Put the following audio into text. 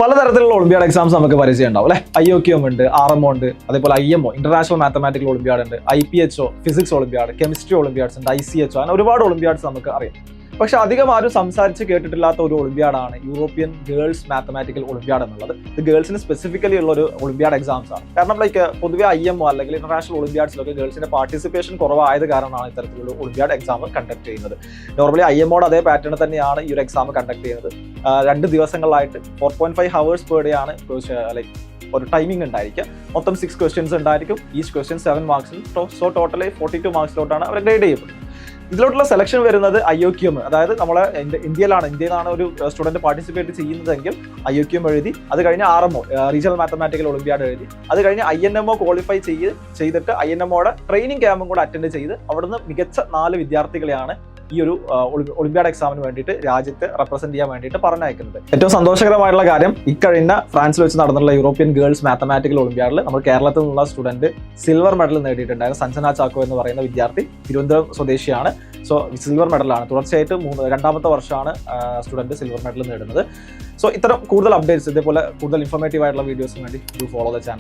പലതരത്തിലുള്ള olympiad exams നമുക്ക് പരിചയം ഉണ്ടാവും അല്ലെ. IOQM ഉണ്ട്, RMO ഉണ്ട്, അതേപോലെ IMO ഇന്റർനാഷണൽ മാത്തമാറ്റിക്കൽ ഒളിമ്പിയാഡ് ഉണ്ട്, IPHO physics olympiad, chemistry olympiads ഉണ്ട്, ICHO അങ്ങനെ ഒരുപാട് ഒളിമ്പിയാഡ്സ് നമുക്ക് അറിയാം. പക്ഷെ അധികം ആരും സംസാരിച്ച് കേട്ടിട്ടില്ലാത്ത ഒരു ഒളിമ്പിയാഡാണ് യൂറോപ്യൻ ഗേൾസ് മാത്തമാറ്റിക്കൽ ഒളിമ്പിയാഡ് എന്നുള്ളത്. ഇത് ഗേൾസിന് സ്പെസിഫിക്കലി ഉള്ള ഒരു ഒളിമ്പിയാഡ് എക്സാംസ് ആണ്. കാരണം പൊതുവെ IMO അല്ലെങ്കിൽ ഇന്റർനാഷണൽ ഒളിമ്പിയാഡ്സിലൊക്കെ ഗേൾസിന്റെ പാർട്ടിസിപ്പേഷൻ കുറവായത് കാരണമാണ് ഇത്തരത്തിലുള്ള ഒളിമ്പിയാഡ് എക്സാം കണ്ടക്ട് ചെയ്യുന്നത്. നോർമലി IMOയുടെ അതേ പാറ്റേൺ തന്നെയാണ് ഈ ഒരു എക്സാം കണ്ടക്ട് ചെയ്യുന്നത്. 2 ദിവസങ്ങളിലായിട്ട് 4.5 hours per day ആണ് ഒരു ടൈമിംഗ് ഉണ്ടായിരിക്കുക. മൊത്തം 6 questions ഉണ്ടായിരിക്കും. Each question 7 മാർക്സിന്. സോ ടോട്ടലി 42 മാർക്സിലോട്ടാണ് അവർ ഗ്രേഡ് ചെയ്യപ്പെടുന്നത്. ഇതിലോട്ടുള്ള സെലക്ഷൻ വരുന്നത് IOQM, അതായത് നമ്മളെ ഇന്ത്യയിലാണ് ഒരു സ്റ്റുഡന്റ് പാർട്ടിസിപ്പേറ്റ് ചെയ്യുന്നതെങ്കിൽ IOQM എഴുതി, അത് കഴിഞ്ഞ് RMO റീജിയണൽ മാത്തമാറ്റിക്കൽ ഒളിമ്പിയാഡ് എഴുതി, അത് കഴിഞ്ഞ് INMO ക്വാളിഫൈ ചെയ്തിട്ട് INMOയുടെ ട്രെയിനിങ് ക്യാമ്പും കൂടെ അറ്റൻഡ് ചെയ്ത് അവിടുന്ന് മികച്ച 4 വിദ്യാർത്ഥികളെയാണ് ഈ ഒരു ഒളിമ്പിയാഡ് എക്സാമിന് വേണ്ടിയിട്ട് രാജ്യത്ത് റെപ്രസെന്റ് ചെയ്യാൻ വേണ്ടിയിട്ട് പറഞ്ഞയക്കുന്നത്. ഏറ്റവും സന്തോഷകരമായിട്ടുള്ള കാര്യം, ഇക്കഴിഞ്ഞ ഫ്രാൻസിൽ വെച്ച് നടന്നുള്ള യൂറോപ്യൻ ഗേൾസ് മാത്തമാറ്റിക്കൽ ഒളിമ്പിയാഡിൽ നമ്മൾ കേരളത്തിൽ നിന്നുള്ള സ്റ്റുഡന്റ് സിൽവർ മെഡൽ നേടിയിട്ടുണ്ടായിരുന്നു. സഞ്ജന ചാക്കോ എന്ന് പറയുന്ന വിദ്യാർത്ഥി തിരുവനന്തപുരം സ്വദേശിയാണ്. സോ സിൽവർ മെഡലാണ്. തുടർച്ചയായിട്ട് 2ാമത്തെ വർഷമാണ് സ്റ്റുഡന്റ് സിൽവർ മെഡൽ നേടുന്നത്. സോ ഇത്തരം കൂടുതൽ അപ്ഡേറ്റ്സ്, ഇതേപോലെ കൂടുതൽ ഇൻഫോർമേറ്റീവ് ആയിട്ടുള്ള വീഡിയോസിന് വേണ്ടി ഡു ഫോളോ ദ ചാനൽ.